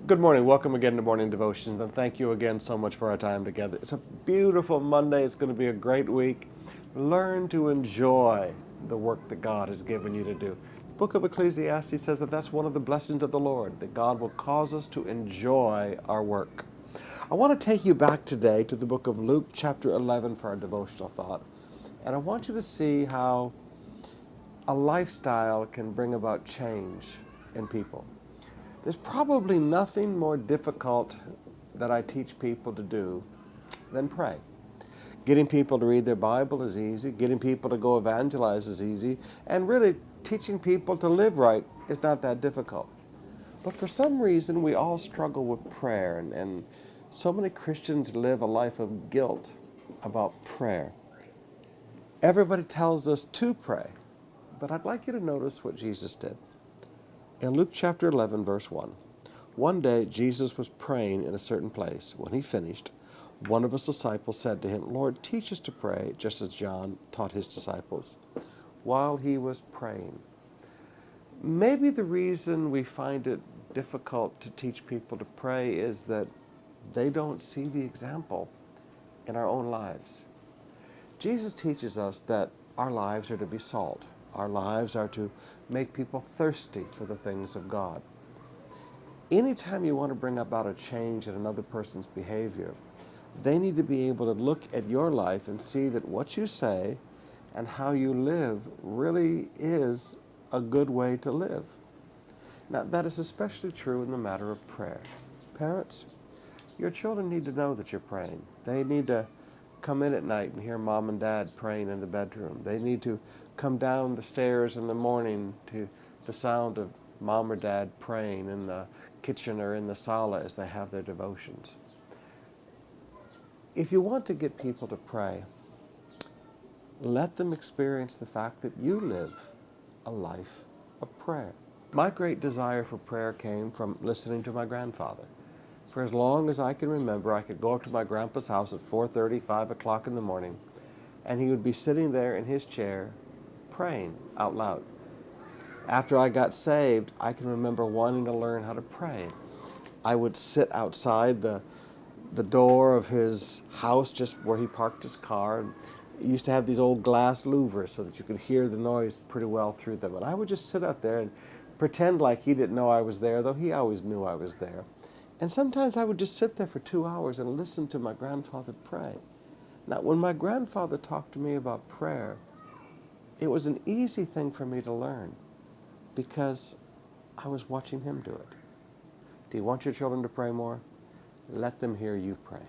Good morning. Welcome again to Morning Devotions, and thank you again so much for our time together. It's a beautiful Monday. It's going to be a great week. Learn to enjoy the work that God has given you to do. The book of Ecclesiastes says that that's one of the blessings of the Lord, that God will cause us to enjoy our work. I want to take you back today to the book of Luke, chapter 11, for our devotional thought. And I want you to see how a lifestyle can bring about change in people. There's probably nothing more difficult that I teach people to do than pray. Getting people to read their Bible is easy. Getting people to go evangelize is easy. And really, teaching people to live right is not that difficult. But for some reason, we all struggle with prayer. And so many Christians live a life of guilt about prayer. Everybody tells us to pray. But I'd like you to notice what Jesus did. In Luke chapter 11, verse 1, one day Jesus was praying in a certain place. When he finished, one of his disciples said to him, "Lord, teach us to pray, just as John taught his disciples." While he was praying. Maybe the reason we find it difficult to teach people to pray is that they don't see the example in our own lives. Jesus teaches us that our lives are to be salt. Our lives are to make people thirsty for the things of God. Anytime you want to bring about a change in another person's behavior, they need to be able to look at your life and see that what you say and how you live really is a good way to live. Now, that is especially true in the matter of prayer. Parents, your children need to know that you're praying. They need to come in at night and hear mom and dad praying in the bedroom. They need to come down the stairs in the morning to the sound of mom or dad praying in the kitchen or in the sala as they have their devotions. If you want to get people to pray, let them experience the fact that you live a life of prayer. My great desire for prayer came from listening to my grandfather. For as long as I can remember, I could go up to my grandpa's house at 4:30, 5 o'clock in the morning, and he would be sitting there in his chair praying out loud. After I got saved, I can remember wanting to learn how to pray. I would sit outside the door of his house, just where he parked his car. He used to have these old glass louvers so that you could hear the noise pretty well through them. And I would just sit out there and pretend like he didn't know I was there, though he always knew I was there. And sometimes I would just sit there for 2 hours and listen to my grandfather pray. Now, when my grandfather talked to me about prayer, it was an easy thing for me to learn because I was watching him do it. Do you want your children to pray more? Let them hear you pray.